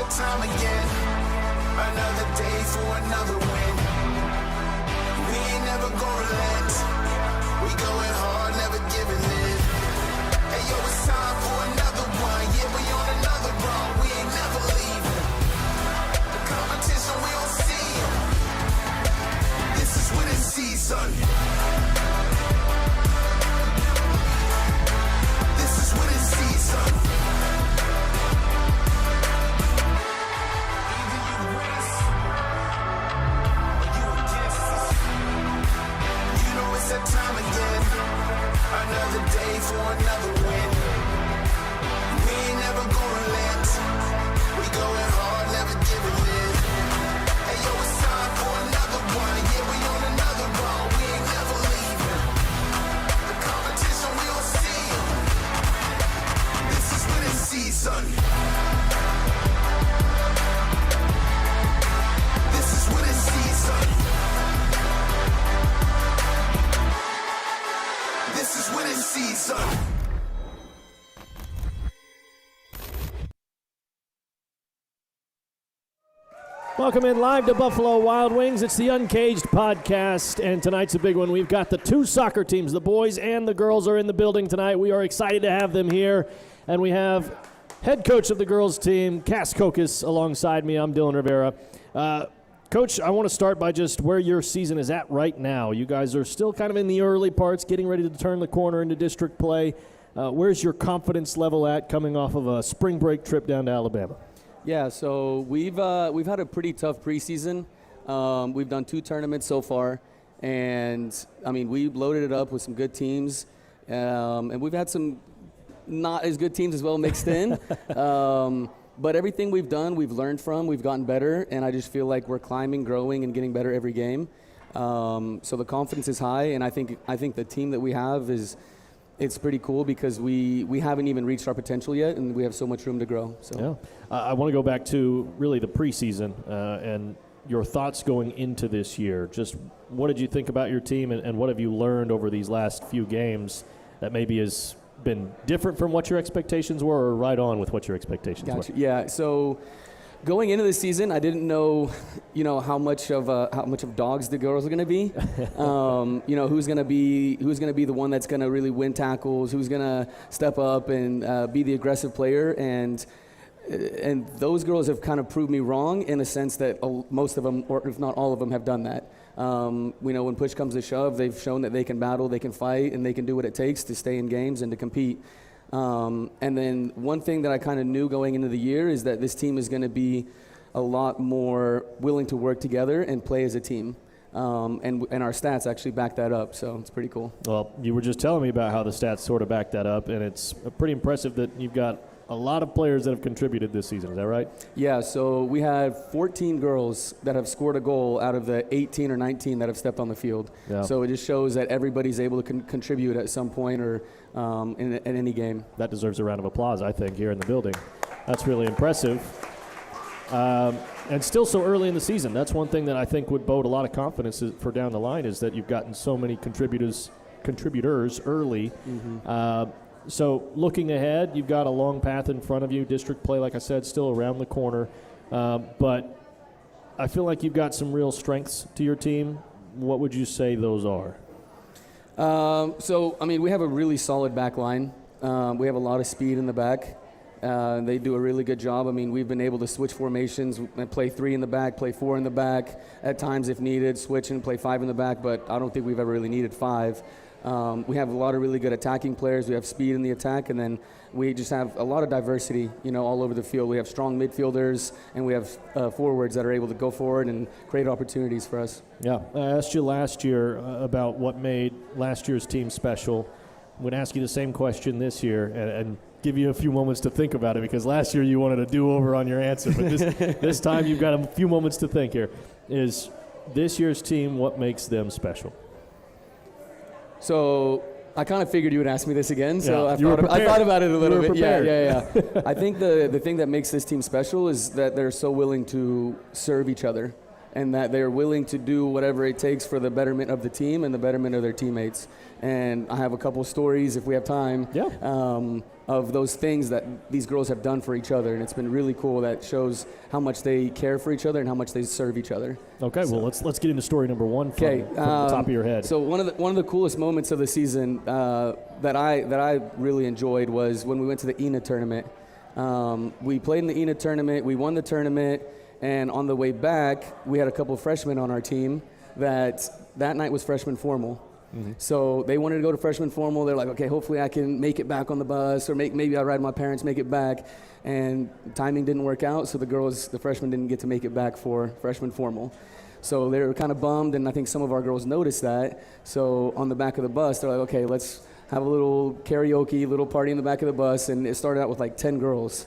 that time again. Another day for another win. We ain't never gonna relent. We going hard, never giving in. Hey yo, it's time for another one. Yeah, we on another run. We ain't never leaving. The competition, we don't see 'em. This is winning season. This is winning season. That time again, another day for another win. We ain't never gonna relent. We going hard, never giving in. Hey yo, it's time for another one. Yeah, we on another run. We ain't never leaving. The competition, we don't see 'em. This is winning season. This is winning season. This is winning season. Welcome in live to Buffalo Wild Wings. It's the Uncaged podcast, and tonight's a big one. We've got the two soccer teams. The boys and the girls are in the building tonight. We are excited to have them here, and we have head coach of the girls team, Kokis, alongside me. I'm Dylan Rivera. Coach, I want to start by just where your season is at right now. You guys are still kind of in the early parts, getting ready to turn the corner into district play. Where's your confidence level at coming off of a spring break trip down to Alabama? Yeah, so we've had a pretty tough preseason. We've done 2 tournaments so far, and I mean we loaded it up with some good teams, and we've had some not as good teams as well mixed in. But everything we've done, we've learned from, we've gotten better, and I just feel like we're climbing, growing, and getting better every game. So the confidence is high, and I think the team that we have it's pretty cool because we haven't even reached our potential yet, and we have so much room to grow. So yeah, I want to go back to really the preseason and your thoughts going into this year. Just what did you think about your team, and what have you learned over these last few games that maybe has been different from what your expectations were, or right on with what your expectations were? Yeah, so going into the season, I didn't know, how much of dogs the girls are going to be. Who's going to be the one that's going to really win tackles, who's going to step up and be the aggressive player, and those girls have kind of proved me wrong in a sense that most of them, or if not all of them, have done that. When push comes to shove, they've shown that they can battle, they can fight, and they can do what it takes to stay in games and to compete. And then one thing that I kind of knew going into the year is that this team is going to be a lot more willing to work together and play as a team. And our stats actually back that up, so it's pretty cool. Well, you were just telling me about how the stats sort of back that up, and it's pretty impressive that you've got a lot of players that have contributed this season. Is that right? Yeah, so we had 14 girls that have scored a goal out of the 18 or 19 that have stepped on the field. Yeah. So it just shows that everybody's able to contribute at some point or in any game. That deserves a round of applause, I think, here in the building. That's really impressive. And still so early in the season. That's one thing that I think would bode a lot of confidence for down the line, is that you've gotten so many contributors early. Mm-hmm. So looking ahead, you've got a long path in front of you. District play, like I said, still around the corner. But I feel like you've got some real strengths to your team. What would you say those are? We have a really solid back line. We have a lot of speed in the back. They do a really good job. We've been able to switch formations and play 3 in the back, play 4 in the back. At times, if needed, switch and play 5 in the back, but I don't think we've ever really needed 5. We have a lot of really good attacking players. We have speed in the attack, and then we just have a lot of diversity, all over the field. We have strong midfielders, and we have forwards that are able to go forward and create opportunities for us. Yeah, I asked you last year about what made last year's team special. I'm going to ask you the same question this year, and give you a few moments to think about it, because last year you wanted a do-over on your answer, but this time you've got a few moments to think here. Is this year's team, what makes them special? So I kind of figured you would ask me this again, so yeah, I thought about it a little bit. Prepared. Yeah. I think the thing that makes this team special is that they're so willing to serve each other. and that they're willing to do whatever it takes for the betterment of the team and the betterment of their teammates. And I have a couple stories, if we have time, of those things that these girls have done for each other, and it's been really cool. That shows how much they care for each other and how much they serve each other. Okay, well, let's get into story number one from the top of your head. So one of the coolest moments of the season that I really enjoyed was when we went to the ENA tournament. We played in the ENA tournament, we won the tournament, and on the way back, we had a couple of freshmen on our team that night was freshman formal. Mm-hmm. So they wanted to go to freshman formal. They're like, okay, hopefully I can make it back on the bus, or maybe I'll ride my parents, make it back. And timing didn't work out, so the freshmen didn't get to make it back for freshman formal. So they were kind of bummed, and I think some of our girls noticed that. So on the back of the bus, they're like, okay, let's have a little karaoke, little party in the back of the bus. And it started out with like 10 girls.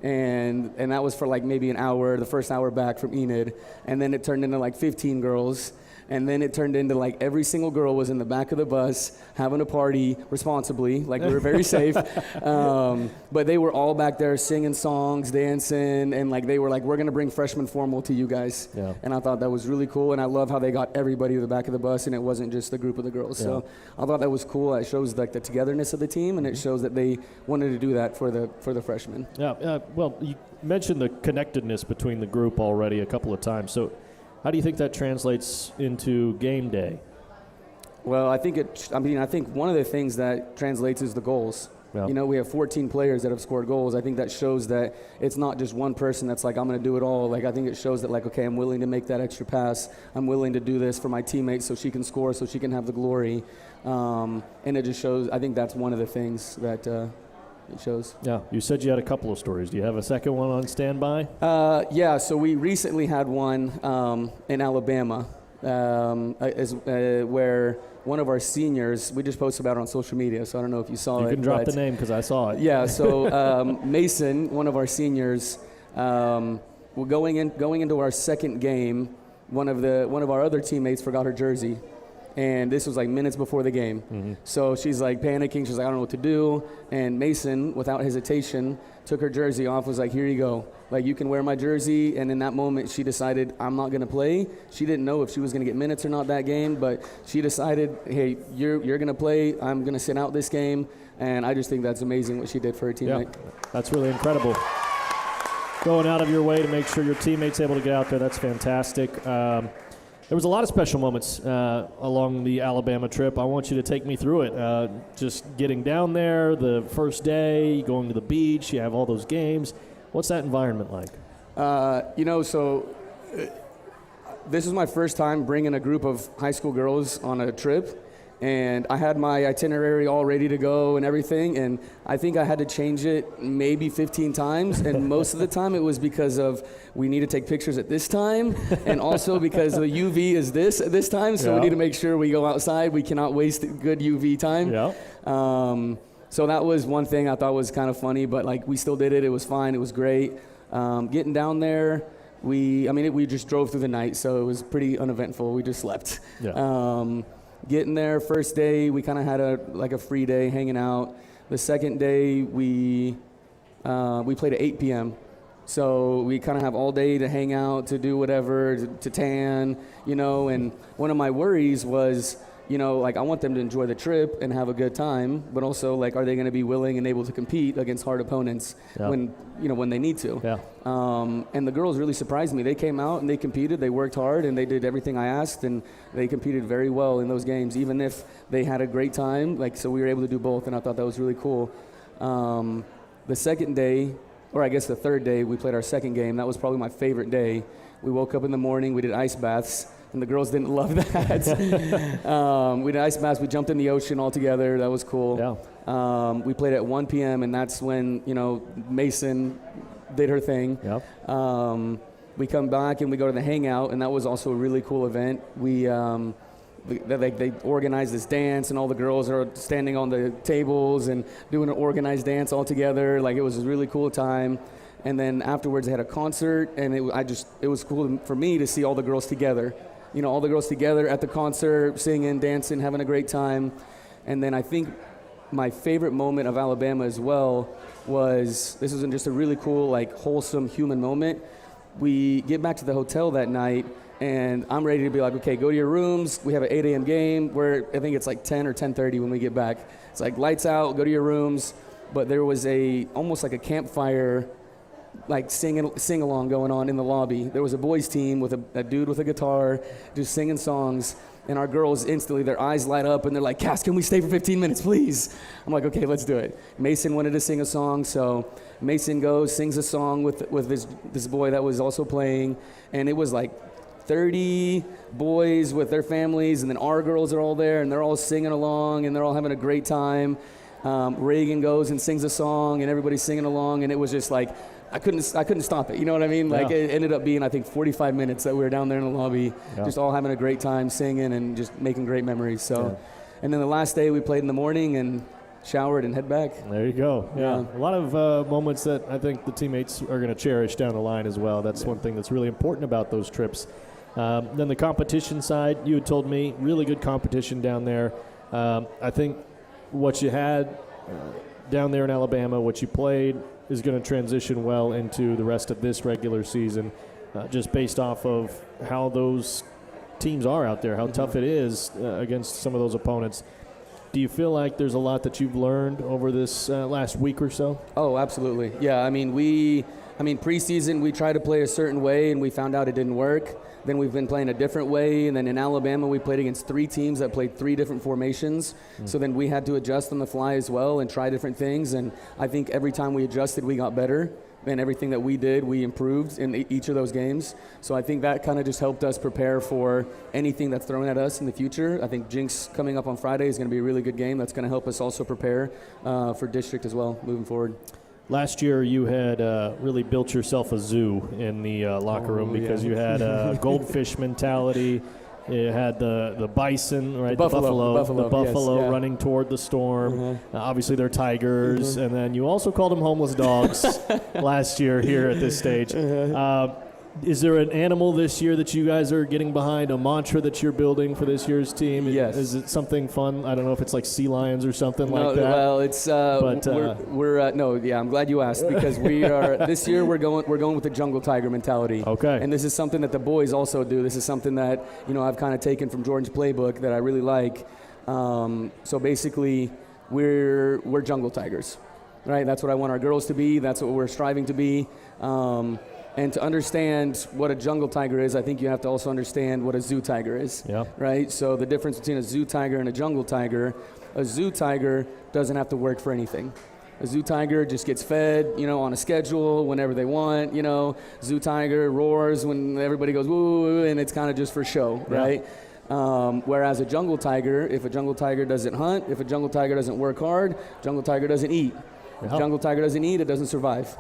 And that was for like maybe an hour, the first hour back from Enid. And then it turned into like 15 girls. And then it turned into like every single girl was in the back of the bus having a party responsibly, like we were very safe. But they were all back there singing songs, dancing, and like they were like, we're going to bring freshman formal to you guys. Yeah. And I thought that was really cool. And I love how they got everybody to the back of the bus, and it wasn't just the group of the girls. Yeah. So I thought that was cool. It shows like the togetherness of the team, and it shows that they wanted to do that for the freshmen. Yeah. Well, you mentioned the connectedness between the group already a couple of times. So how do you think that translates into game day? Well, I think one of the things that translates is the goals. Yeah. You know, we have 14 players that have scored goals. I think that shows that it's not just one person that's like, I'm going to do it all. Like, I think it shows that, like, okay, I'm willing to make that extra pass. I'm willing to do this for my teammates so she can score, so she can have the glory. And it just shows, I think that's one of the things that it shows. Yeah, you said you had a couple of stories. Do you have a second one on standby? Yeah, so we recently had one in Alabama where one of our seniors, we just posted about it on social media, so I don't know if you saw it. You can drop the name because I saw it. Yeah, so Mason, one of our seniors, going into our second game, one of our other teammates forgot her jersey. And this was like minutes before the game. Mm-hmm. So she's like panicking. She's like, I don't know what to do. And Mason, without hesitation, took her jersey off, was like, here you go. Like, you can wear my jersey. And in that moment, she decided, I'm not going to play. She didn't know if she was going to get minutes or not that game. But she decided, hey, you're going to play. I'm going to sit out this game. And I just think that's amazing what she did for her teammate. Yeah, that's really incredible. Going out of your way to make sure your teammate's able to get out there, that's fantastic. There was a lot of special moments along the Alabama trip. I want you to take me through it. Just getting down there, the first day, going to the beach, you have all those games. What's that environment like? This is my first time bringing a group of high school girls on a trip. And I had my itinerary all ready to go and everything, and I think I had to change it maybe 15 times, and most of the time it was because of we need to take pictures at this time, and also because the UV is this at this time, so we need to make sure we go outside. We cannot waste good UV time. Yeah. So that was one thing I thought was kind of funny, but like we still did it. It was fine. It was great. Getting down there, we just drove through the night, so it was pretty uneventful. We just slept. Yeah. Getting there, first day, we kind of had a free day hanging out. The second day, we played at 8 p.m. So we kind of have all day to hang out, to do whatever, to tan, and one of my worries was, I want them to enjoy the trip and have a good time, but also, are they going to be willing and able to compete against hard opponents when they need to? Yeah. And the girls really surprised me. They came out and they competed. They worked hard and they did everything I asked, and they competed very well in those games, even if they had a great time. So we were able to do both, and I thought that was really cool. The second day, or I guess the third day, we played our second game. That was probably my favorite day. We woke up in the morning. We did ice baths. And the girls didn't love that. We did ice baths. We jumped in the ocean all together. That was cool. Yeah. We played at 1 p.m., and that's when, Mason did her thing. Yep. We come back, and we go to the hangout, and that was also a really cool event. They organized this dance, and all the girls are standing on the tables and doing an organized dance all together. It was a really cool time. And then afterwards, they had a concert, and it was cool for me to see all the girls together. All the girls together at the concert, singing, dancing, having a great time. And then I think my favorite moment of Alabama as well was, this was just a really cool, wholesome human moment. We get back to the hotel that night, And I'm ready to be like, okay, go to your rooms. We have an 8 a.m. game where I think it's like 10 or 10:30 when we get back. It's like lights out, go to your rooms. But there was almost like a campfire, like sing along going on in the lobby. There was a boys team with a dude with a guitar just singing songs. And our girls instantly, their eyes light up and they're like, Cass, can we stay for 15 minutes, please? I'm like, okay, let's do it. Mason wanted to sing a song, so Mason goes, sings a song with this boy that was also playing. And it was like 30 boys with their families, and then our girls are all there, and they're all singing along, and they're all having a great time. Reagan goes and sings a song, and everybody's singing along, and it was just like, I couldn't stop it. You know what I mean? Like it ended up being, I think, 45 minutes that we were down there in the lobby, just all having a great time singing and just making great memories. So, and then the last day we played in the morning and showered and head back. There you go. Yeah. A lot of moments that I think the teammates are going to cherish down the line as well. That's one thing that's really important about those trips. Then the competition side, you had told me, really good competition down there. I think what you had down there in Alabama, what you played, is going to transition well into the rest of this regular season, just based off of how those teams are out there, how tough it is against some of those opponents. Do you feel like there's a lot that you've learned over this last week or so? Oh, absolutely. Yeah, I mean, preseason we tried to play a certain way and we found out it didn't work. Then we've been playing a different way, and then in Alabama we played against 3 teams that played 3 different formations. So then we had to adjust on the fly as well and try different things, and I think every time we adjusted we got better, and everything that we did we improved in each of those games. So I think that kind of just helped us prepare for anything that's thrown at us in the future. I think Jinx coming up on Friday is going to be a really good game. That's going to help us also prepare for district as well moving forward. Last year, you had really built yourself a zoo in the locker room because you had a goldfish mentality. You had the bison, right? The buffalo running toward the storm. Obviously, they're tigers. And then you also called them homeless dogs last year here at this stage. Is there an animal this year that you guys are getting behind, a mantra that you're building for this year's team? Yes. Is it something fun? I don't know if it's like sea lions or something like that. Well, it's I'm glad you asked because we are this year we're going with the jungle tiger mentality. Okay. And this is something that the boys also do. This is something that I've kind of taken from Jordan's playbook that I really like. So basically, we're jungle tigers, right? That's what I want our girls to be. That's what we're striving to be. And to understand what a jungle tiger is, I think you have to also understand what a zoo tiger is, right? So the difference between a zoo tiger and a jungle tiger doesn't have to work for anything. A zoo tiger just gets fed, on a schedule whenever they want, Zoo tiger roars when everybody goes woo, and it's kind of just for show, right? Whereas a jungle tiger, if a jungle tiger doesn't hunt, if a jungle tiger doesn't work hard, jungle tiger doesn't eat. If jungle tiger doesn't eat, it doesn't survive.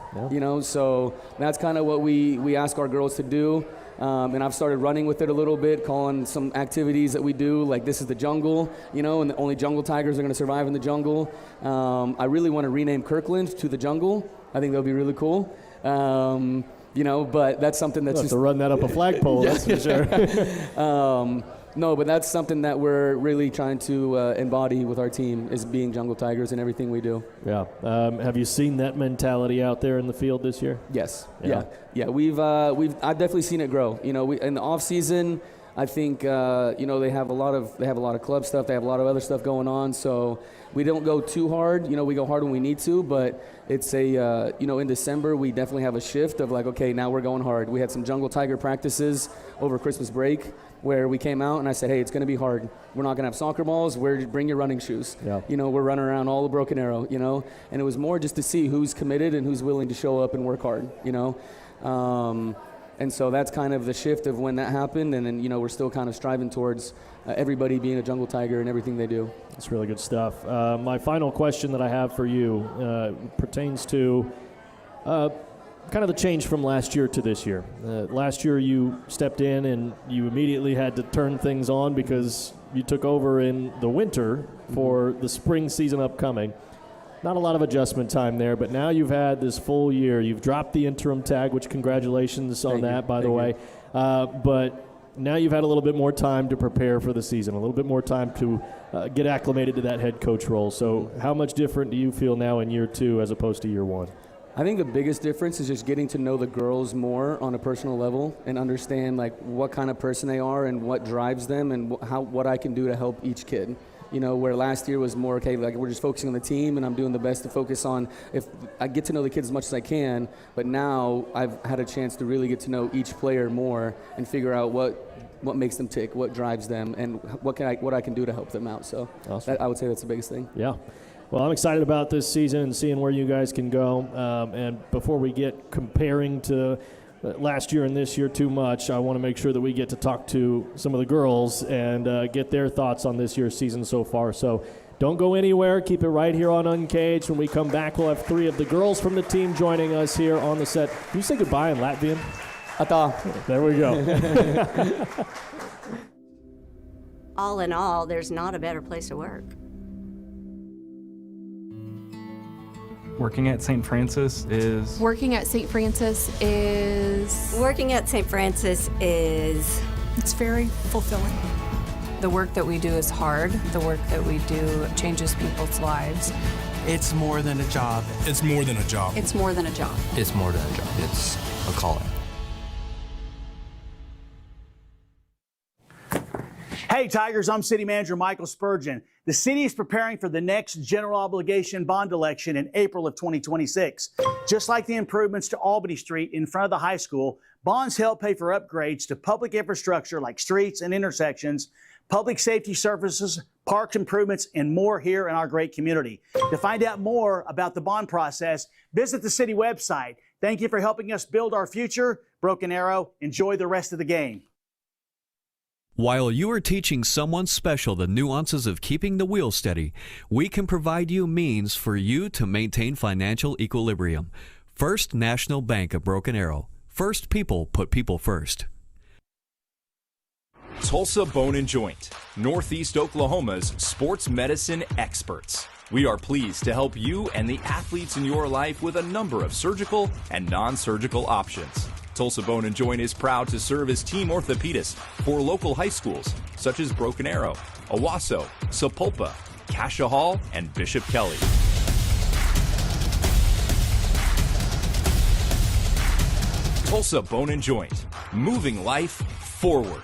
So that's kind of what we ask our girls to do. And I've started running with it a little bit, calling some activities that we do, like this is the jungle, and the only jungle tigers are going to survive in the jungle. I really want to rename Kirkland to the jungle. I think that would be really cool. But that's something that's just to run that up a flagpole, that's for sure. No, but that's something that we're really trying to embody with our team is being jungle tigers in everything we do. Yeah. Have you seen that mentality out there in the field this year? Yes. Yeah. I've definitely seen it grow. In the off season, I think they have a lot of club stuff. They have a lot of other stuff going on. So we don't go too hard. We go hard when we need to. But it's in December we definitely have a shift of like, okay, now we're going hard. We had some jungle tiger practices over Christmas break, where we came out and I said, hey, it's going to be hard. We're not going to have soccer balls. Bring your running shoes. Yeah. We're running around all the Broken Arrow, And it was more just to see who's committed and who's willing to show up and work hard, And so that's kind of the shift of when that happened. And then, we're still kind of striving towards everybody being a jungle tiger in everything they do. That's really good stuff. My final question that I have for you pertains to kind of the change from last year to this year. Last year you stepped in and you immediately had to turn things on because you took over in the winter for the spring season upcoming. Not a lot of adjustment time there, but now you've had this full year. You've dropped the interim tag, which congratulations on that, by the way. But now you've had a little bit more time to prepare for the season, a little bit more time to get acclimated to that head coach role. So how much different do you feel now in year 2 as opposed to year 1? I think the biggest difference is just getting to know the girls more on a personal level and understand like what kind of person they are and what drives them and what I can do to help each kid. You know, where last year was more, okay, like we're just focusing on the team and I'm doing the best to focus on, if I get to know the kids as much as I can, but now I've had a chance to really get to know each player more and figure out what makes them tick, what drives them, and what I can do to help them out. So awesome. I would say that's the biggest thing. Yeah. Well, I'm excited about this season and seeing where you guys can go. And before we get comparing to last year and this year too much, I want to make sure that we get to talk to some of the girls and get their thoughts on this year's season so far. So don't go anywhere. Keep it right here on Uncaged. When we come back, we'll have 3 of the girls from the team joining us here on the set. Can you say goodbye in Latvian? Ata. There we go. All in all, there's not a better place to work. Working at St. Francis is... Working at St. Francis is... Working at St. Francis is... It's very fulfilling. The work that we do is hard. The work that we do changes people's lives. It's more than a job. It's more than a job. It's more than a job. It's more than a job. It's a calling. Hey Tigers, I'm City Manager Michael Spurgeon. The city is preparing for the next general obligation bond election in April of 2026. Just like the improvements to Albany Street in front of the high school, bonds help pay for upgrades to public infrastructure like streets and intersections, public safety services, park improvements, and more here in our great community. To find out more about the bond process, visit the city website. Thank you for helping us build our future. Broken Arrow, enjoy the rest of the game. While you are teaching someone special the nuances of keeping the wheel steady, we can provide you means for you to maintain financial equilibrium. First National Bank of Broken Arrow. First people put people first. Tulsa Bone and Joint, Northeast Oklahoma's sports medicine experts. We are pleased to help you and the athletes in your life with a number of surgical and non-surgical options. Tulsa Bone and Joint is proud to serve as team orthopedist for local high schools such as Broken Arrow, Owasso, Sapulpa, Cascia Hall, and Bishop Kelly. Tulsa Bone and Joint, moving life forward.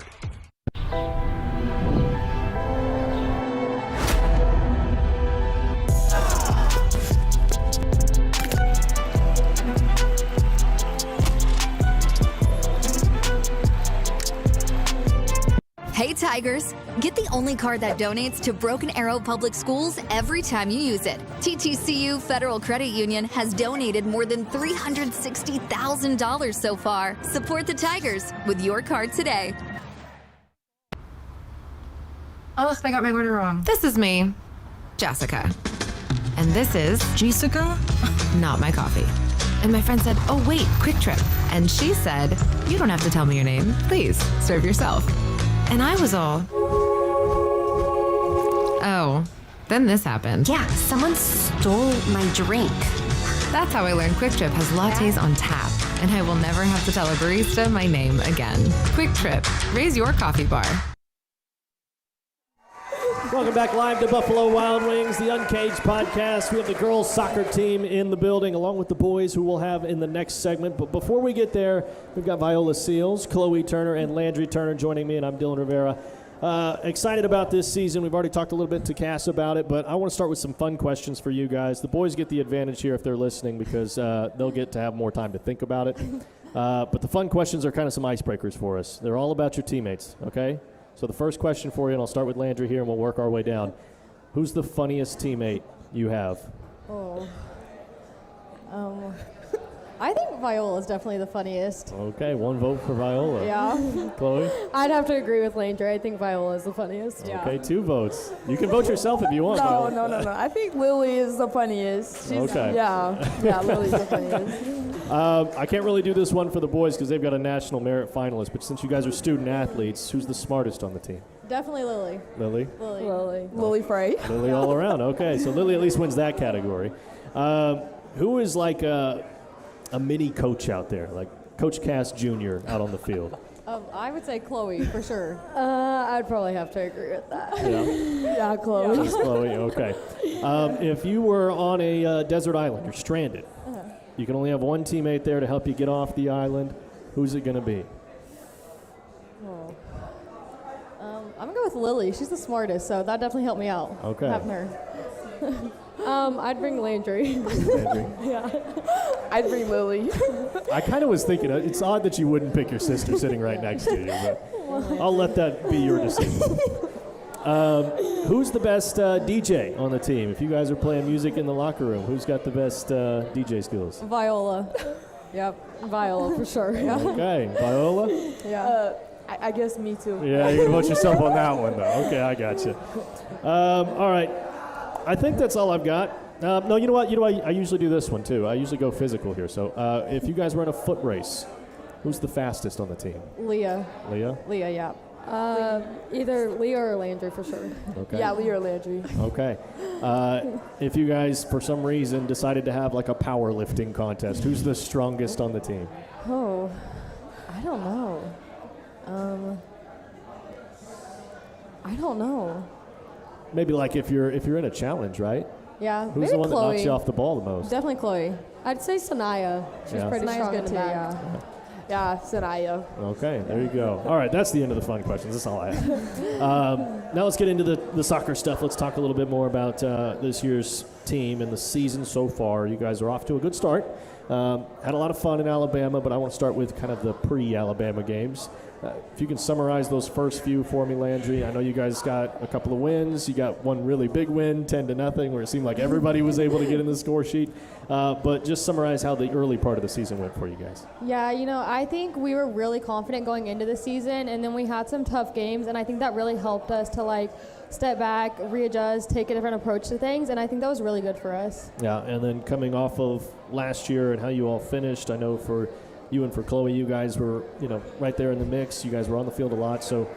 Hey Tigers, get the only card that donates to Broken Arrow Public Schools every time you use it. TTCU Federal Credit Union has donated more than $360,000 so far. Support the Tigers with your card today. Oh, I got my order wrong. This is me, Jessica. And this is Jessica? not my coffee. And my friend said, oh wait, Quick Trip. And she said, you don't have to tell me your name. Please, serve yourself. And I was all, oh, then this happened. Yeah, someone stole my drink. That's how I learned Quick Trip has lattes on tap, and I will never have to tell a barista my name again. Quick Trip, raise your coffee bar. Welcome back live to Buffalo Wild Wings, the Uncaged podcast. We have the girls' soccer team in the building, along with the boys who we'll have in the next segment. But before we get there, we've got Viola Seals, Chloe Turner, and Landry Turner joining me, and I'm Dylan Rivera. Excited about this season. We've already talked a little bit to Cass about it, but I want to start with some fun questions for you guys. The boys get the advantage here if they're listening because they'll get to have more time to think about it. But the fun questions are kind of some icebreakers for us. They're all about your teammates, okay? So the first question for you, and I'll start with Landry here, and we'll work our way down. Who's the funniest teammate you have? I think Viola's definitely the funniest. Okay, one vote for Viola. Yeah. Chloe? I'd have to agree with Landry. I think Viola is the funniest. Okay, 2 votes. You can vote yourself if you want. No. I think Lily is the funniest. Okay. Yeah, Lily's the funniest. I can't really do this one for the boys because they've got a national merit finalist, but since you guys are student athletes, who's the smartest on the team? Definitely Lily. Lily? Lily Frey. Lily all around. Okay, so Lily at least wins that category. Who is like a mini coach out there, like Coach Cass Jr. out on the field? I would say Chloe for sure. I'd probably have to agree with that. Yeah. Yeah, Chloe. Just Chloe, okay. If you were on a desert island, you're stranded. You can only have one teammate there to help you get off the island. Who's it going to be? Oh. I'm gonna go with Lily. She's the smartest, so that definitely helped me out. Okay. Having her. I'd bring Landry. Landry. Yeah. I'd bring Lily. I kind of was thinking, it's odd that you wouldn't pick your sister sitting right next to you, but I'll let that be your decision. Who's the best DJ on the team? If you guys are playing music in the locker room, who's got the best DJ skills? Viola. Yep, Viola for sure. Yeah. Okay, Viola? Yeah. I guess me too. Yeah, you're going to put yourself on that one, though. Okay, I got you. All right. I think that's all I've got. No, you know what? I usually do this one, too. I usually go physical here. So if you guys were in a foot race, who's the fastest on the team? Leah. Leah? Leah, yeah. Either Leah or Landry for sure. Okay. Yeah, Leah or Landry. Okay. If you guys, for some reason, decided to have like a powerlifting contest, who's the strongest on the team? Oh, I don't know. I don't know. Maybe like if you're in a challenge, right? Yeah, Who's maybe the one Chloe. that knocks you off the ball the most? Definitely Chloe. I'd say Sanaya. She's Yeah. pretty Sanaya's strong good too. back. Yeah, Sanaya. Okay, there you go. All right, that's the end of the fun questions. That's all I have. Now let's get into the soccer stuff. Let's talk a little bit more about this year's team and the season so far. You guys are off to a good start. Had a lot of fun in Alabama, but I want to start with kind of the pre-Alabama games. If you can summarize those first few for me, Landry. I know you guys got a couple of wins. You got one really big win, 10-0, where it seemed like everybody was able to get in the score sheet. But just summarize how the early part of the season went for you guys. Yeah, I think we were really confident going into the season, and then we had some tough games, and I think that really helped us to step back, readjust, take a different approach to things, and I think that was really good for us. Yeah, and then coming off of last year and how you all finished, I know for you and for Chloe, you guys were, right there in the mix. You guys were on the field a lot. So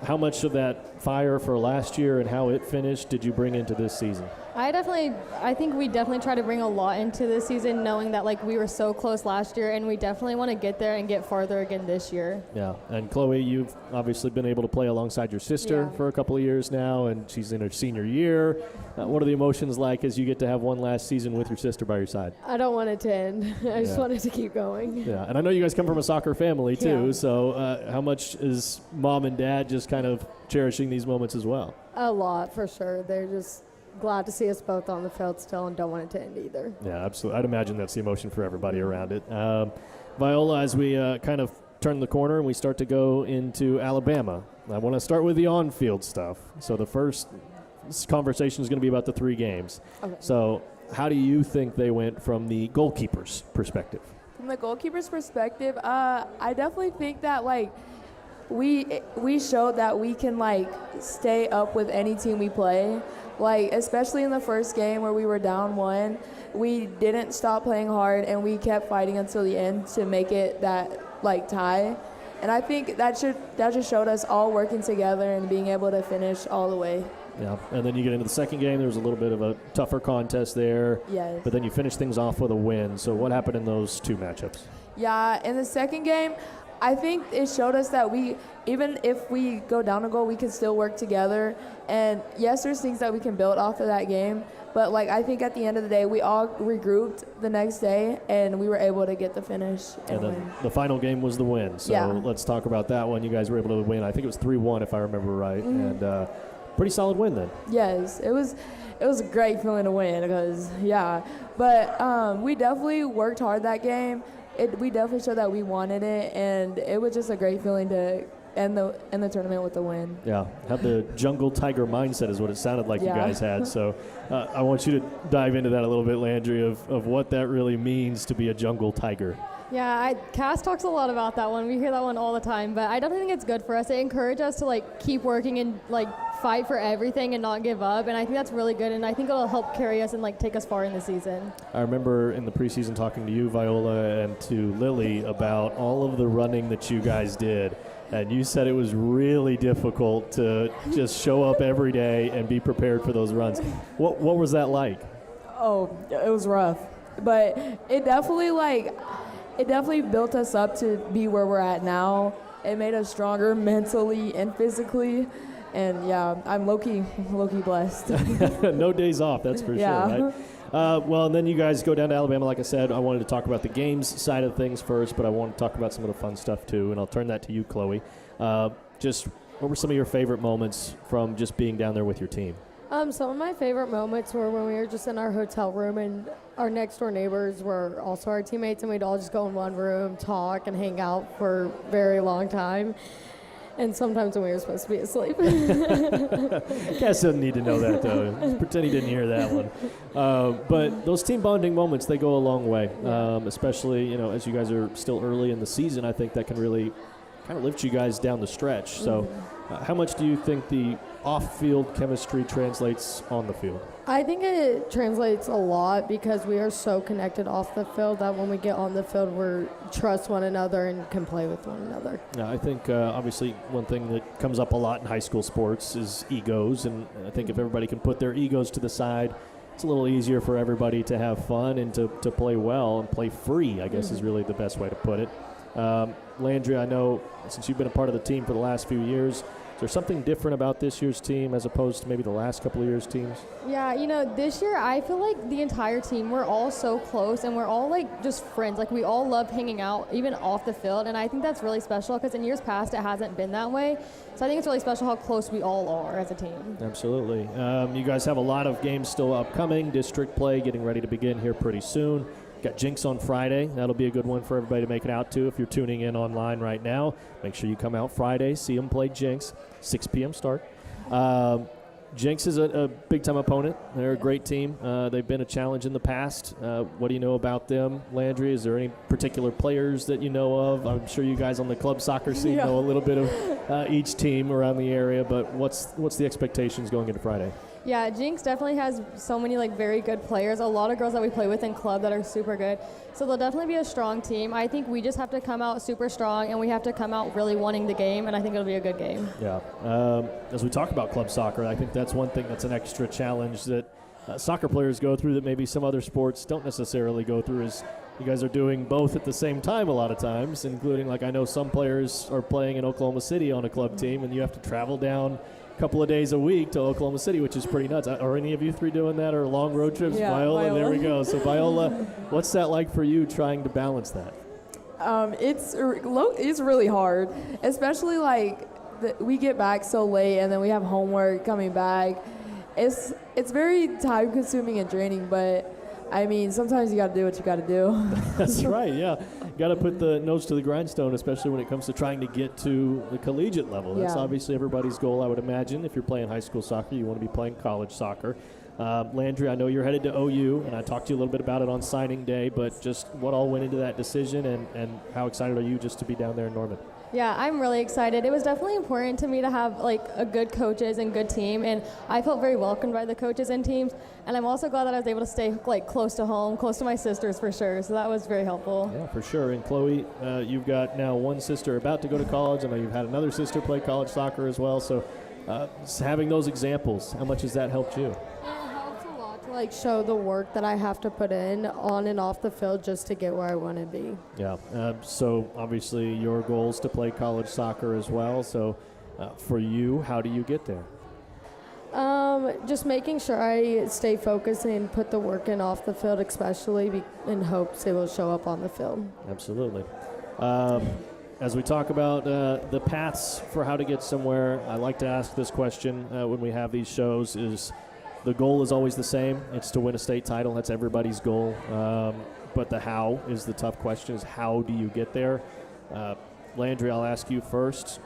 how much of that fire for last year and how it finished did you bring into this season? I think we definitely try to bring a lot into this season, knowing that we were so close last year, and we definitely want to get there and get farther again this year. Yeah, and Chloe, you've obviously been able to play alongside your sister for a couple of years now, and she's in her senior year. What are the emotions like as you get to have one last season with your sister by your side? I don't want it to end. I just want it to keep going. Yeah, and I know you guys come from a soccer family too, so how much is mom and dad just kind of cherishing these moments as well? A lot, for sure. They're just glad to see us both on the field still and don't want it to end either. Yeah, absolutely. I'd imagine that's the emotion for everybody around it. Viola, as we kind of turn the corner and we start to go into Alabama, I want to start with the on-field stuff. So the first conversation is going to be about the 3 games. Okay. So how do you think they went from the goalkeeper's perspective? From the goalkeeper's perspective, I definitely think that we showed that we can stay up with any team we play. Especially in the first game where we were down 1, we didn't stop playing hard and we kept fighting until the end to make it that tie. And I think that just showed us all working together and being able to finish all the way. Yeah, and then you get into the second game. There was a little bit of a tougher contest there. Yes. But then you finish things off with a win. So what happened in those 2 matchups? Yeah, in the second game, I think it showed us that even if we go down a goal, we can still work together. And yes, there's things that we can build off of that game. But I think at the end of the day, we all regrouped the next day and we were able to get the finish and then win. The final game was the win. So let's talk about that one. You guys were able to win. I think it was 3-1 if I remember right. Mm-hmm. And pretty solid win then. Yes, it was a great feeling to win because, But we definitely worked hard that game. We definitely showed that we wanted it, and it was just a great feeling to end the tournament with a win. Yeah, have the jungle tiger mindset is what it sounded like you guys had. So I want you to dive into that a little bit, Landry, of what that really means to be a jungle tiger. Yeah, Cass talks a lot about that one. We hear that one all the time, but I definitely think it's good for us. It encourages us to keep working and fight for everything and not give up, and I think that's really good, and I think it'll help carry us and take us far in the season. I remember in the preseason talking to you, Viola, and to Lily about all of the running that you guys did, and you said it was really difficult to just show up every day and be prepared for those runs. What was that like? Oh, it was rough, but it definitely built us up to be where we're at now. it made us stronger mentally and physically. And yeah, I'm low-key blessed. No days off, that's for Yeah. sure, right? Well, and then you guys go down to Alabama. Like I said, I wanted to talk about the games side of things first, but I want to talk about some of the fun stuff too, and I'll turn that to you, Chloe. Just what were some of your favorite moments from just being down there with your team? Some of my favorite moments were when we were just in our hotel room and our next door neighbors were also our teammates, and we'd all just go in one room, talk, and hang out for a very long time. And sometimes when we were supposed to be asleep. Cass doesn't need to know that, though. Just pretend he didn't hear that one. But those team bonding moments, they go a long way, especially, as you guys are still early in the season. I think that can really kind of lift you guys down the stretch. So how much do you think the off-field chemistry translates on the field? I think it translates a lot because we are so connected off the field that when we get on the field, we trust one another and can play with one another. Yeah, I think obviously one thing that comes up a lot in high school sports is egos, and I think if everybody can put their egos to the side, it's a little easier for everybody to have fun and to play well and play free, I guess is really the best way to put it. Landry, I know since you've been a part of the team for the last few years, is there something different about this year's team as opposed to maybe the last couple of years' teams? Yeah, this year I feel like the entire team, we're all so close and we're all like just friends. Like we all love hanging out, even off the field. And I think that's really special because in years past it hasn't been that way. So I think it's really special how close we all are as a team. Absolutely. You guys have a lot of games still upcoming. District play getting ready to begin here pretty soon. Got Jinx on Friday. That'll be a good one for everybody to make it out to. If you're tuning in online right now, make sure you come out Friday, see them play Jinx. 6 p.m. start. Jinx is a big-time opponent. They're a great team. They've been a challenge in the past. What do you know about them, Landry? Is there any particular players that you know of? I'm sure you guys on the club soccer scene know a little bit of each team around the area, but what's the expectations going into Friday? Yeah, Jinx definitely has so many very good players. A lot of girls that we play with in club that are super good. So they'll definitely be a strong team. I think we just have to come out super strong, and we have to come out really wanting the game, and I think it'll be a good game. Yeah. As we talk about club soccer, I think that's one thing that's an extra challenge that soccer players go through that maybe some other sports don't necessarily go through is you guys are doing both at the same time a lot of times, including I know some players are playing in Oklahoma City on a club team, and you have to travel down couple of days a week to Oklahoma City, which is pretty nuts. Are any of you three doing that, or long road trips? Yeah, Viola, there we go. So Viola, what's that like for you trying to balance that? It's really hard, especially we get back so late and then we have homework coming back. It's very time consuming and draining, but I mean, sometimes you got to do what you got to do. That's right, yeah. Got to put the nose to the grindstone, especially when it comes to trying to get to the collegiate level. That's obviously everybody's goal, I would imagine. If you're playing high school soccer, you want to be playing college soccer. Landry, I know you're headed to OU, and I talked to you a little bit about it on signing day, but just what all went into that decision, and how excited are you just to be down there in Norman? Yeah, I'm really excited. It was definitely important to me to have a good coaches and good team, and I felt very welcomed by the coaches and teams. And I'm also glad that I was able to stay close to home, close to my sisters for sure. So that was very helpful. Yeah, for sure. And Chloe, you've got now one sister about to go to college. I know you've had another sister play college soccer as well. So having those examples, how much has that helped you? To show the work that I have to put in on and off the field just to get where I want to be. Yeah. So obviously your goal is to play college soccer as well. So for you, how do you get there? Just making sure I stay focused and put the work in off the field, especially in hopes it will show up on the field. Absolutely. As we talk about the paths for how to get somewhere, I like to ask this question when we have these shows is, the goal is always the same. It's to win a state title. That's everybody's goal. But the how is the tough question, is how do you get there? Landry, I'll ask you first.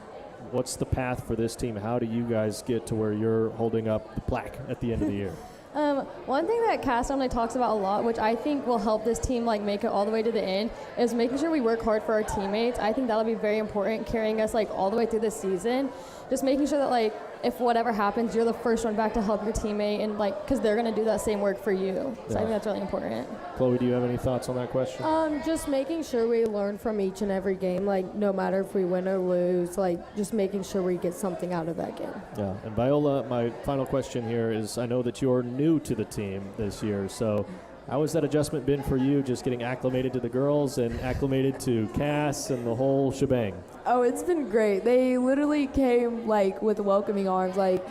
What's the path for this team? How do you guys get to where you're holding up the plaque at the end of the year? One thing that Cass normally talks about a lot, which I think will help this team make it all the way to the end, is making sure we work hard for our teammates. I think that'll be very important, carrying us all the way through the season. Just making sure that if whatever happens, you're the first one back to help your teammate, and because they're going to do that same work for you. So I think that's really important. Chloe, do you have any thoughts on that question? Just making sure we learn from each and every game, no matter if we win or lose, just making sure we get something out of that game. Yeah, and Viola, my final question here is, I know that you're new to the team this year, so How has that adjustment been for you, just getting acclimated to the girls and acclimated to Cass and the whole shebang? Oh, it's been great. They literally came like with welcoming arms. Like,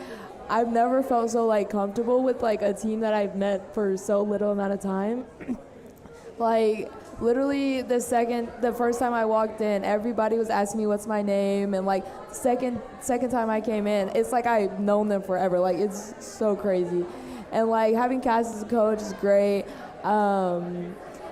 I've never felt so like comfortable with like a team that I've met for so little amount of time. Like, literally the first time I walked in, everybody was asking me what's my name, and like second time I came in, it's like I've known them forever. Like, it's so crazy. And like having Cass as a coach is great.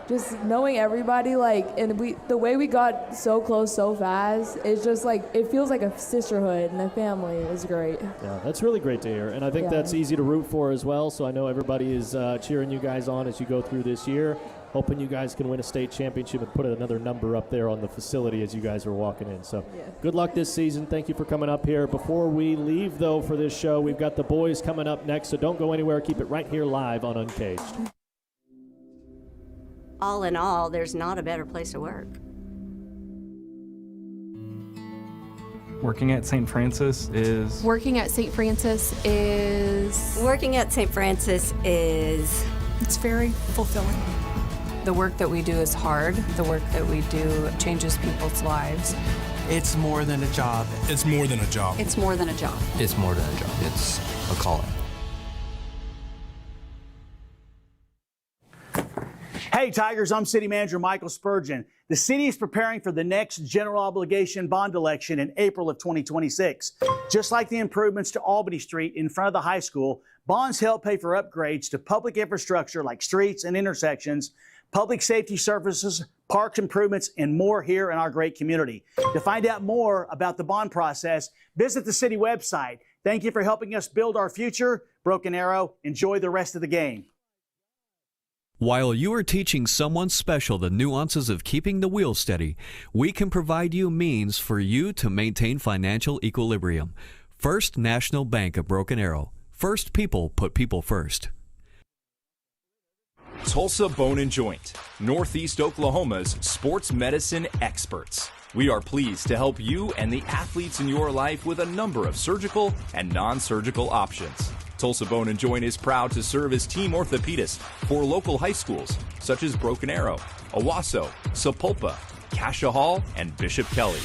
Just knowing everybody, like, and the way we got so close so fast, it's just like, it feels like a sisterhood and a family. Is great. Yeah, that's really great to hear. And I think that's easy to root for as well. So I know everybody is cheering you guys on as you go through this year, hoping you guys can win a state championship and put another number up there on the facility as you guys are walking in. So good luck this season. Thank you for coming up here. Before we leave, though, for this show, we've got the boys coming up next, so don't go anywhere. Keep it right here live on Uncaged. All in all, there's not a better place to work. Working at St. Francis is... Working at St. Francis is... Working at St. Francis is... It's very fulfilling. The work that we do is hard. The work that we do changes people's lives. It's more than a job. It's more than a job. It's more than a job. It's more than a job. It's a calling. Hey Tigers, I'm City Manager Michael Spurgeon. The city is preparing for the next general obligation bond election in April of 2026. Just like the improvements to Albany Street in front of the high school, bonds help pay for upgrades to public infrastructure like streets and intersections, public safety services, parks improvements, and more here in our great community. To find out more about the bond process, visit the city website. Thank you for helping us build our future. Broken Arrow, enjoy the rest of the game. While you are teaching someone special the nuances of keeping the wheel steady, we can provide you means for you to maintain financial equilibrium. First National Bank of Broken Arrow. First people put people first. Tulsa Bone and Joint, Northeast Oklahoma's sports medicine experts. We are pleased to help you and the athletes in your life with a number of surgical and non-surgical options. Tulsa Bone and Joint is proud to serve as team orthopedist for local high schools such as Broken Arrow, Owasso, Sapulpa, Cascia Hall, and Bishop Kelly.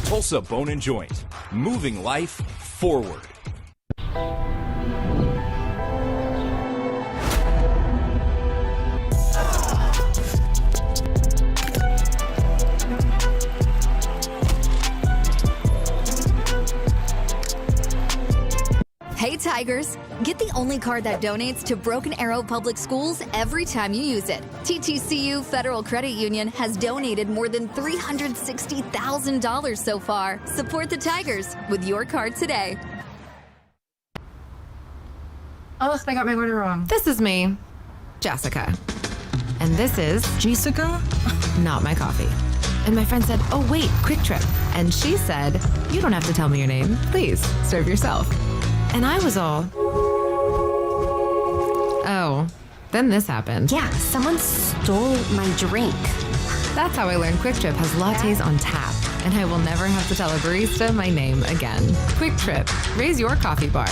Tulsa Bone and Joint, moving life forward. Hey Tigers, get the only card that donates to Broken Arrow Public Schools every time you use it. TTCU Federal Credit Union has donated more than $360,000 so far. Support the Tigers with your card today. Oh, I got my order wrong. This is me, Jessica. And this is... Jessica? Not my coffee. And my friend said, oh wait, Quick Trip. And she said, you don't have to tell me your name. Please, serve yourself. And I was all... Oh, then this happened. Yeah, someone stole my drink. That's how I learned Quick Trip has lattes on tap. And I will never have to tell a barista my name again. Quick Trip, raise your coffee bar.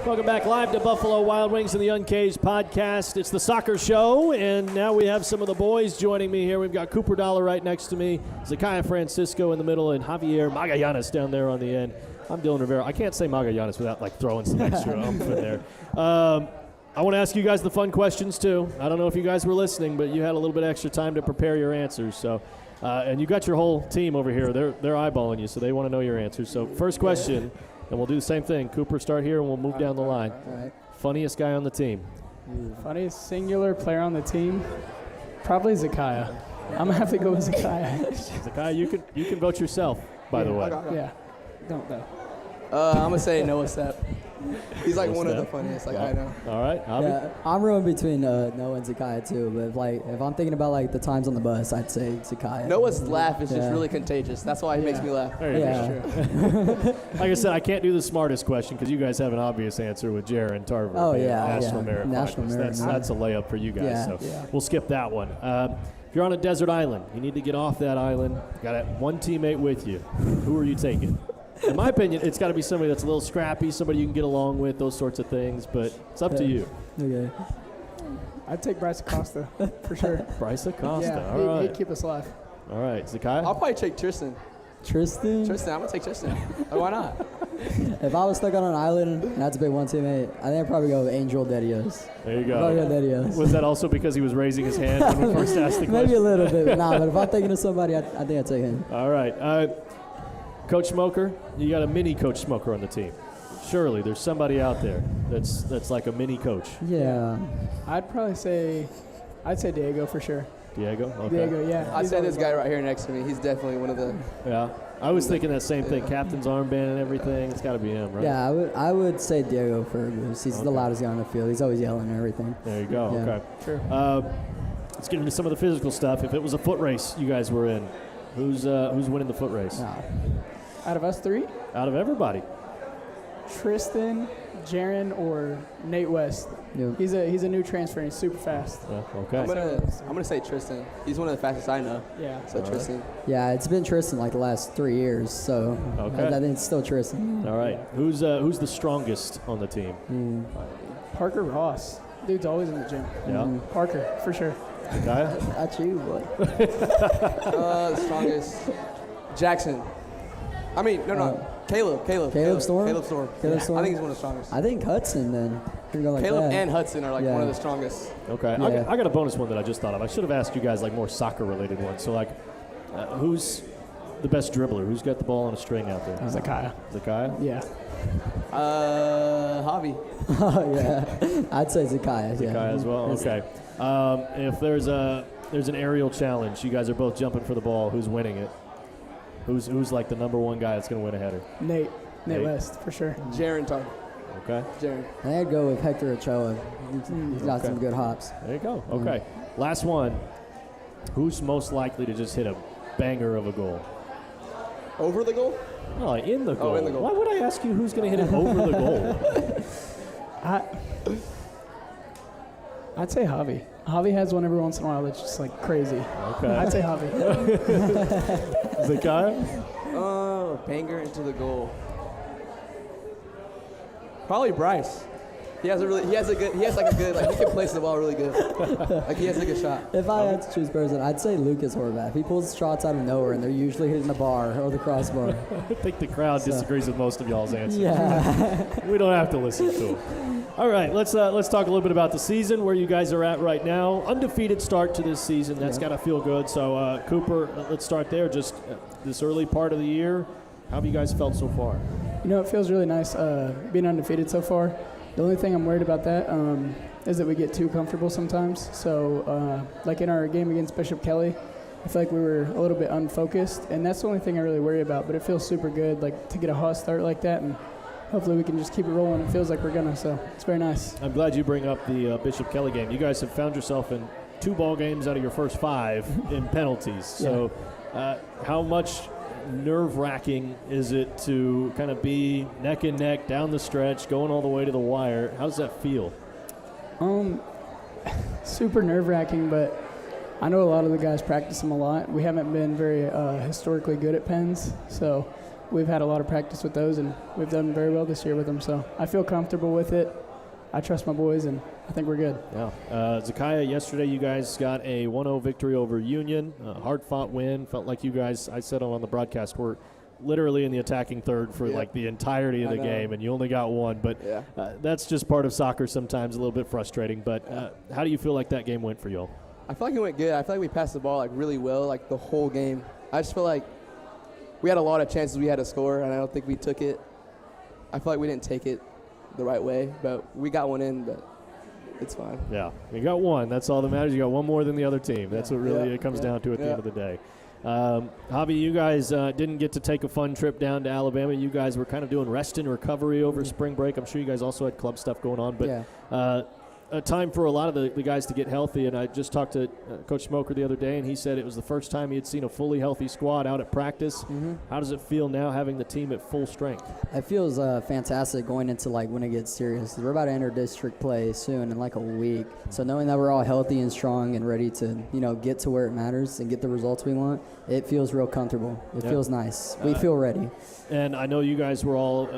Welcome back live to Buffalo Wild Wings and the Uncaged podcast. It's the soccer show, and now we have some of the boys joining me here. We've got Cooper Dollar right next to me, Zakiah Francisco in the middle, and Javier Magallanes down there on the end. I'm Dylan Rivera. I can't say Magallanes without throwing some extra oomph in there. I want to ask you guys the fun questions too. I don't know if you guys were listening, but you had a little bit extra time to prepare your answers. So, and you got your whole team over here. They're eyeballing you, so they want to know your answers. So, first question. And we'll do the same thing. Cooper, start here, and we'll move down the line. All right. Funniest guy on the team? Funniest singular player on the team? Probably Zakiah. I'm going to have to go with Zakiah. Zakiah, you can vote yourself, by the way. Yeah. Don't though. I'm going to say Noah Sepp. He's Noah one of the Sepp? funniest, Yeah. I know. All right, Javi? Yeah, I'm rolling between Noah and Zakiah too, but if I'm thinking about the times on the bus, I'd say Zakiah. Noah's laugh is just really contagious. That's why he makes me laugh. Like I said, I can't do the smartest question because you guys have an obvious answer with Jaron Tarver. Oh, being yeah, National Merit National Finalist. Merit. That's a layup for you guys. Yeah. So Yeah. we'll skip that one. If you're on a desert island, you need to get off that island. Got one teammate with you. Who are you taking? In my opinion, it's got to be somebody that's a little scrappy, somebody you can get along with, those sorts of things. But it's up to you. Okay. I'd take Bryce Acosta for sure. Bryce Acosta. Yeah, All right. he'd keep us alive. All right, Zakiah? I'll probably take Tristan. Tristan? Tristan, I'm going to take Tristan. Why not? If I was stuck on an island and had to pick one teammate, I think I'd probably go with Angel Dedios. There you go. Probably go Dedios. Was that also because he was raising his hand when we first asked the question? Maybe a little bit, but but if I'm thinking of somebody, I think I'd take him. All right. Coach Schmoker, you got a mini Coach Schmoker on the team. Surely there's somebody out there that's like a mini coach. Yeah. I'd say Diego for sure. Diego? Okay. Diego, yeah. I'd say this guy right here next to me. He's definitely one of the... Yeah. I was thinking that same thing. Captain's armband and everything. It's got to be him, right? Yeah, I would say Diego for He's the loudest guy on the field. He's always yelling and everything. There you go. Yeah. Okay. Sure. Let's get into some of the physical stuff. If it was a foot race you guys were in, who's winning the foot race? Out of us three? Out of everybody. Tristan, Jaron, or Nate West. Yep. He's a new transfer and he's super fast. Yeah, okay. I'm gonna say Tristan. He's one of the fastest I know. Yeah. So Tristan. Yeah, it's been Tristan like the last 3 years, so Okay. I think it's still Tristan. All right. Who's the strongest on the team? Parker Ross. Dude's always in the gym. Yeah. Parker, for sure. Kaya? That's you, boy. The strongest. Jackson. I mean, no. Caleb Storm? Caleb Storm. Caleb Storm? I think he's one of the strongest. I think Hudson then. Go like Caleb that. and Hudson are like one of the strongest. Okay. Yeah. I got a bonus one that I just thought of. I should have asked you guys like more soccer-related ones. So, like, who's the best dribbler? Who's got the ball on a string out there? Zakiah. Zakiah? Yeah. Javi. Oh, yeah. I'd say Zakiah. Zakiah as well? Okay. If there's an aerial challenge, you guys are both jumping for the ball. Who's winning it? Who's like the number one guy that's going to win a header? Nate West, for sure. Jaron Tar. Okay. Jaron. I think I'd go with Hector Ochoa. He's got some good hops. There you go. Okay. Last one. Who's most likely to just hit a banger of a goal? Over the goal? No, in the goal. Oh, in the goal. Why would I ask you who's going to hit it over the goal? I'd say Javi. Javi has one every once in a while that's just like crazy. Okay. I'd say Javi. Zakiah? Banger into the goal. Probably Bryce. He has like a good, he can place the ball really good. Like he has a good shot. If I had to choose person, I'd say Lucas Horvath. He pulls shots out of nowhere, and they're usually hitting the bar or the crossbar. I think the crowd disagrees with most of y'all's answers. Yeah. We don't have to listen to them. All right, let's talk a little bit about the season, where you guys are at right now. Undefeated start to this season. That's got to feel good. So, Cooper, let's start there. Just this early part of the year, how have you guys felt so far? You know, it feels really nice being undefeated so far. The only thing I'm worried about that is that we get too comfortable sometimes. So, like in our game against Bishop Kelly, I feel like we were a little bit unfocused, and that's the only thing I really worry about. But it feels super good, like to get a hot start like that, and hopefully we can just keep it rolling. It feels like we're gonna, so it's very nice. I'm glad you bring up the Bishop Kelly game. You guys have found yourself in 2 ball games out of your first 5 in penalties. So, how much nerve-wracking is it to kind of be neck and neck down the stretch, going all the way to the wire? How does that feel? Super nerve-wracking, but I know a lot of the guys practice them a lot. We haven't been very historically good at pens, so we've had a lot of practice with those, and we've done very well this year with them. So I feel comfortable with it. I trust my boys, and I think we're good. Yeah. Zakiah, yesterday you guys got a 1-0 victory over Union. Hard-fought win. Felt like you guys, I said on the broadcast, were literally in the attacking third for like the entirety of the game, and you only got 1. But that's just part of soccer sometimes, a little bit frustrating. But how do you feel like that game went for you all? I feel like it went good. I feel like we passed the ball like really well, like the whole game. I just feel like we had a lot of chances we had to score, and I don't think we took it. I feel like we didn't take it the right way, but we got one in, but it's fine. Yeah, you got 1. That's all that matters. You got 1 more than the other team. That's what really it comes down to at the end of the day. Javi, you guys didn't get to take a fun trip down to Alabama. You guys were kind of doing rest and recovery over spring break. I'm sure you guys also had club stuff going on, but a time for a lot of the guys to get healthy, and I just talked to Coach Schmoker the other day, and he said it was the first time he had seen a fully healthy squad out at practice. Mm-hmm. How does it feel now having the team at full strength? It feels fantastic going into like when it gets serious. We're about to enter district play soon in like a week, so knowing that we're all healthy and strong and ready to get to where it matters and get the results we want, it feels real comfortable. It feels nice. We feel ready. And I know you guys were all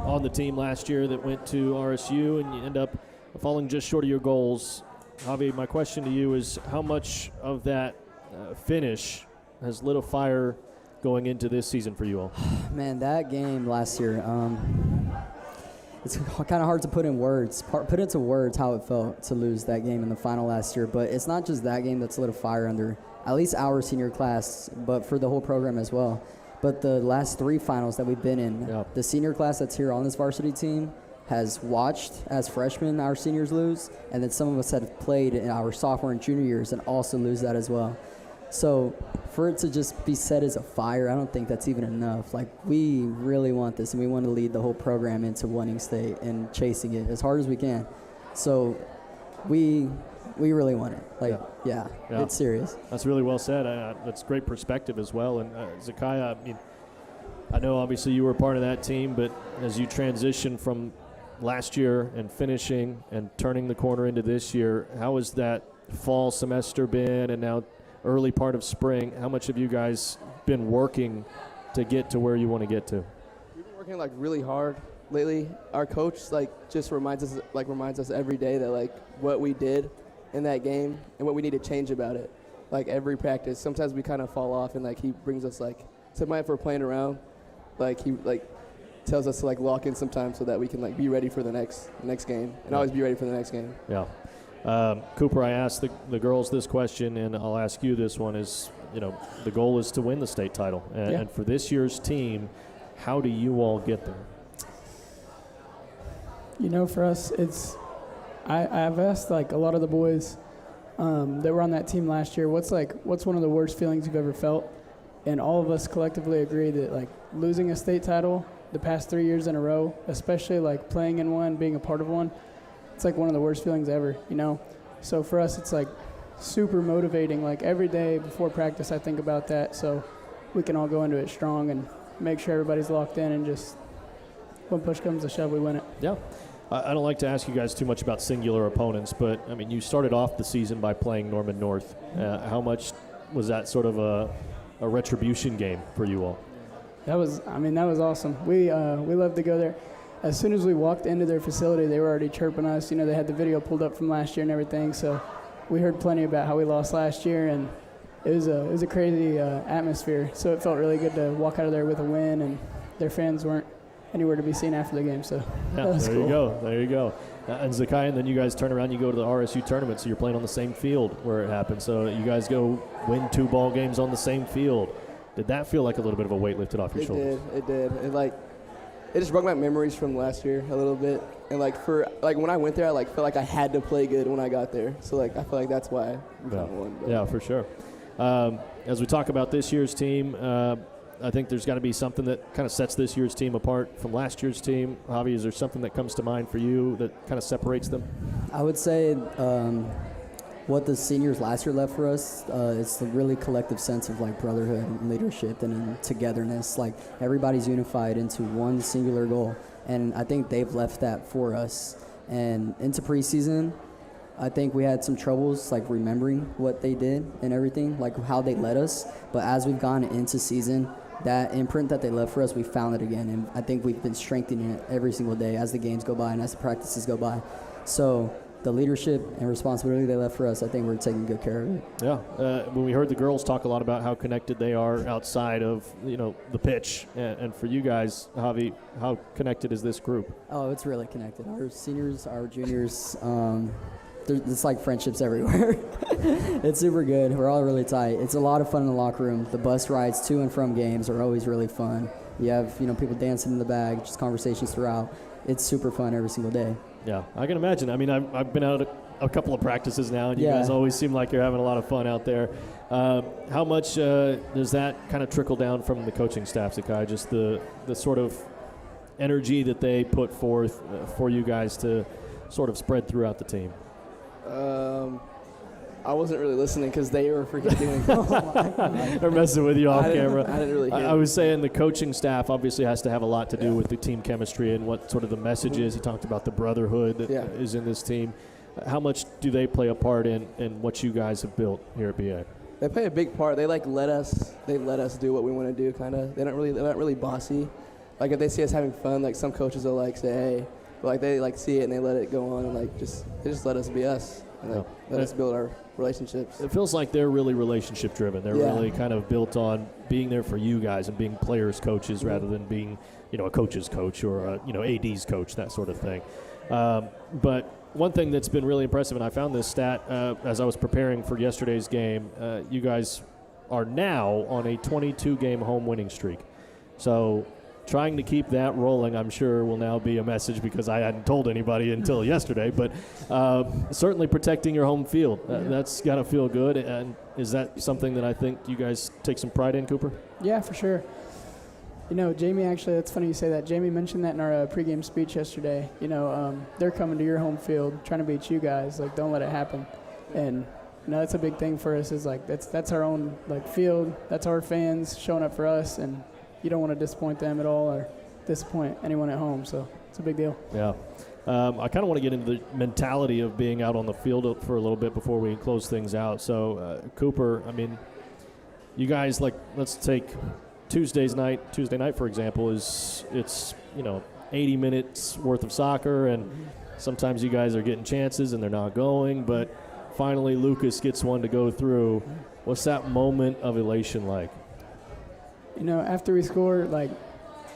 on the team last year that went to RSU, and you end up falling just short of your goals. Javi, my question to you is how much of that finish has lit a fire going into this season for you all? Man, that game last year, it's kind of hard to put into words how it felt to lose that game in the final last year. But it's not just that game that's lit a fire under at least our senior class, but for the whole program as well. But the last 3 finals that we've been in, the senior class that's here on this varsity team has watched as freshmen our seniors lose, and then some of us have played in our sophomore and junior years and also lose that as well. So for it to just be set as a fire, I don't think that's even enough. Like, we really want this, and we want to lead the whole program into winning state and chasing it as hard as we can. So we really want it. Yeah, it's serious. That's really well said. That's great perspective as well. And Zakiah, I know obviously you were a part of that team, but as you transition from last year and finishing and turning the corner into this year, how has that fall semester been, and now early part of spring? How much have you guys been working to get to where you want to get to? We've been working really hard lately. Our coach just reminds us every day that what we did in that game and what we need to change about it. Every practice, sometimes we kind of fall off, and he brings us sometimes if we're playing around, he tells us to lock in sometimes so that we can be ready for the next game and always be ready for the next game. Yeah. Cooper, I asked the girls this question, and I'll ask you this one. Is the goal is to win the state title, and for this year's team, how do you all get there? For us, it's I've asked a lot of the boys that were on that team last year, what's one of the worst feelings you've ever felt, and all of us collectively agree that losing a state title the past 3 years in a row, especially playing in one, being a part of one, it's one of the worst feelings ever, So for us, it's super motivating. Every day before practice, I think about that, so we can all go into it strong and make sure everybody's locked in, and just when push comes to shove, we win it. Yeah. I don't like to ask you guys too much about singular opponents, but you started off the season by playing Norman North. How much was that sort of a retribution game for you all? That was awesome. We love to go there. As soon as we walked into their facility, they were already chirping us. They had the video pulled up from last year and everything, so we heard plenty about how we lost last year, and it was a crazy atmosphere. So it felt really good to walk out of there with a win, and their fans weren't anywhere to be seen after the game, so that was cool. There you go. And Zakiah, and then you guys turn around, you go to the RSU tournament, so you're playing on the same field where it happened. So you guys go win 2 ball games on the same field. Did that feel like a little bit of a weight lifted off your shoulders? It did. It just brought back memories from last year a little bit. And when I went there, I felt like I had to play good when I got there. So I feel like that's why we kind of won. Yeah, for sure. As we talk about this year's team, I think there's got to be something that kind of sets this year's team apart from last year's team. Javi, is there something that comes to mind for you that kind of separates them? I would say what the seniors last year left for us is the really collective sense of brotherhood and leadership and togetherness. Everybody's unified into one singular goal, and I think they've left that for us. And into preseason, I think we had some troubles remembering what they did and everything, how they led us. But as we've gone into season, that imprint that they left for us, we found it again, and I think we've been strengthening it every single day as the games go by and as the practices go by. So the leadership and responsibility they left for us, I think we're taking good care of it. Yeah. When we heard the girls talk a lot about how connected they are outside of the pitch, and for you guys, Javi, how connected is this group? Oh, it's really connected. Our seniors, our juniors, it's like friendships everywhere. It's super good. We're all really tight. It's a lot of fun in the locker room. The bus rides to and from games are always really fun. You have people dancing in the bag, just conversations throughout. It's super fun every single day. Yeah, I can imagine. I've been out a couple of practices now, and you guys always seem like you're having a lot of fun out there. How much does that kind of trickle down from the coaching staff, Zakiah? Just the sort of energy that they put forth for you guys to sort of spread throughout the team? I wasn't really listening because they were freaking doing it. They're messing with you off camera. I didn't really hear I was saying the coaching staff obviously has to have a lot to do with the team chemistry and what sort of the message is. He talked about the brotherhood that is in this team. How much do they play a part in what you guys have built here at BA? They play a big part. They let us do what we want to do, kind of. They're not really bossy. Like if they see us having fun, like some coaches will like say, hey, but like they like see it and they let it go on and like they just let us be us and like, let us build our relationships. It feels like they're really relationship driven. They're really kind of built on being there for you guys and being players coaches rather than being, a coach's coach or a, AD's coach, that sort of thing. But one thing that's been really impressive, and I found this stat as I was preparing for yesterday's game, you guys are now on a 22-game home winning streak. So trying to keep that rolling, I'm sure, will now be a message because I hadn't told anybody until yesterday. But certainly protecting your home field, that's got to feel good. And is that something that I think you guys take some pride in, Cooper? Yeah, for sure. Jamie, actually, that's funny you say that. Jamie mentioned that in our pregame speech yesterday. They're coming to your home field, trying to beat you guys. Like, don't let it happen. And that's a big thing for us. Is like that's our own field. That's our fans showing up for us, and you don't want to disappoint them at all or disappoint anyone at home. So it's a big deal. Yeah. I kind of want to get into the mentality of being out on the field for a little bit before we close things out. So, Cooper, you guys, let's take Tuesday night, for example, it's 80 minutes worth of soccer, and sometimes you guys are getting chances and they're not going, but finally Lucas gets one to go through. What's that moment of elation like? After we score,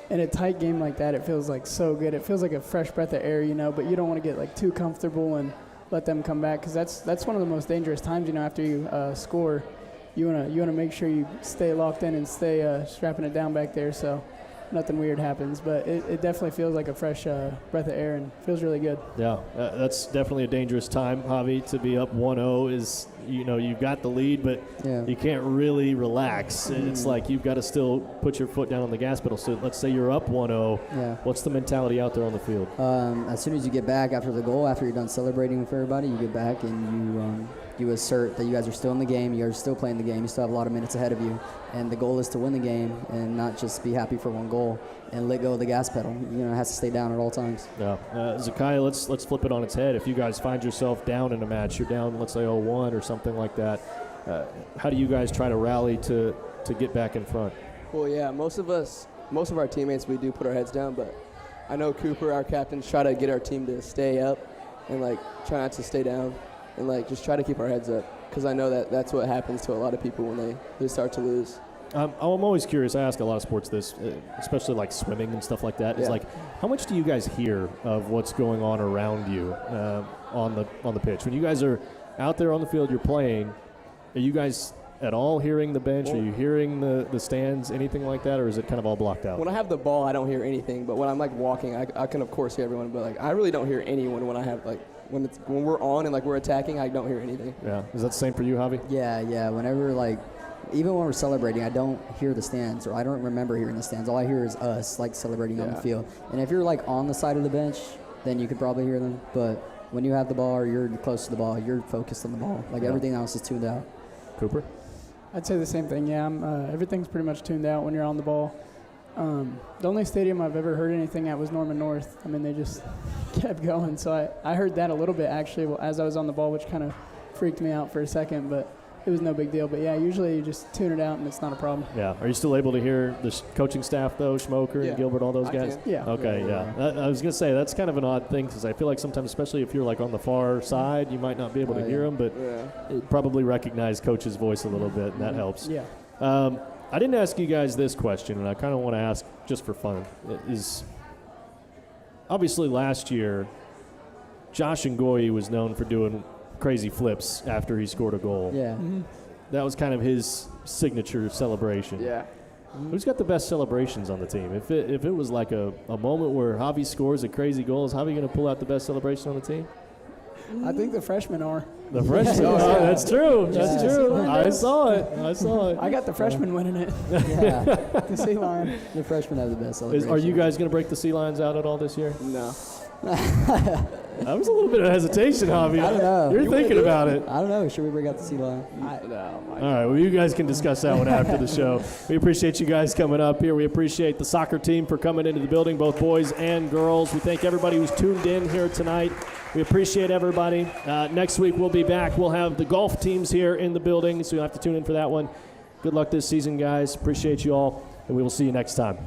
in a tight game like that, it feels so good. It feels like a fresh breath of air, but you don't want to get too comfortable and let them come back, because that's one of the most dangerous times, after you score. You wanna make sure you stay locked in and stay strapping it down back there, so nothing weird happens. But it definitely feels like a fresh breath of air and feels really good. Yeah, that's definitely a dangerous time, Javi, to be up 1-0. Is you've got the lead, but you can't really relax. It's like you've got to still put your foot down on the gas pedal. So let's say you're up 1-0. What's the mentality out there on the field? As soon as you get back after the goal, after you're done celebrating with everybody, you get back and you assert that you guys are still in the game, you guys are still playing the game, you still have a lot of minutes ahead of you, and the goal is to win the game and not just be happy for one goal and let go of the gas pedal. It has to stay down at all times. Yeah. Zakiah, let's flip it on its head. If you guys find yourself down in a match, you're down, let's say 0-1 or something like that, how do you guys try to rally to get back in front? Well, yeah, most of our teammates, we do put our heads down, but I know Cooper, our captain, try to get our team to stay up and try not to stay down. And just try to keep our heads up, because I know that's what happens to a lot of people when they start to lose. I'm always curious. I ask a lot of sports this, especially swimming and stuff like that. Is how much do you guys hear of what's going on around you on the pitch? When you guys are out there on the field, you're playing. Are you guys at all hearing the bench? Are you hearing the stands, anything like that, or is it kind of all blocked out? When I have the ball, I don't hear anything. But when I'm walking, I can of course hear everyone. But I really don't hear anyone when I have when we're on and we're attacking, I don't hear anything. Yeah. Is that the same for you, Javi? Yeah. Whenever even when we're celebrating, I don't hear the stands, or I don't remember hearing the stands. All I hear is us celebrating on the field. And if you're on the side of the bench, then you could probably hear them. But when you have the ball or you're close to the ball, you're focused on the ball. Everything else is tuned out. Cooper? I'd say the same thing. Yeah, everything's pretty much tuned out when you're on the ball. The only stadium I've ever heard anything at was Norman North. They just kept going. So I heard that a little bit, actually, as I was on the ball, which kind of freaked me out for a second, but it was no big deal. But, yeah, usually you just tune it out and it's not a problem. Yeah. Are you still able to hear the coaching staff, though, Schmoker and Gilbert, all those guys? Yeah. Okay, yeah. I was going to say, that's kind of an odd thing, because I feel like sometimes, especially if you're on the far side, you might not be able to hear them, but you probably recognize Coach's voice a little bit, and that helps. Yeah. I didn't ask you guys this question, and I kind of want to ask just for fun. Is obviously last year, Josh Ngoyi was known for doing crazy flips after he scored a goal. Yeah. Mm-hmm. That was kind of his signature celebration. Yeah. Who's got the best celebrations on the team? If it was a moment where Javi scores a crazy goal, is Javi going to pull out the best celebration on the team? I think the freshmen are. The freshmen? That's true. That's true. I saw it. I got the freshmen winning it. The Sea Lion. The freshmen have the best celebration. Are you guys going to break the Sea Lions out at all this year? No. That was a little bit of hesitation, Javi. I don't know. You're thinking about it. I don't know. Should we bring out the sea lion? All right, well, you guys can discuss that one after the show. We appreciate you guys coming up here. We appreciate the soccer team for coming into the building, both boys and girls. We thank everybody who's tuned in here tonight. We appreciate everybody. Next week we'll be back. We'll have the golf teams here in the building, so you'll have to tune in for that one. Good luck this season, guys. Appreciate you all, and we will see you next time.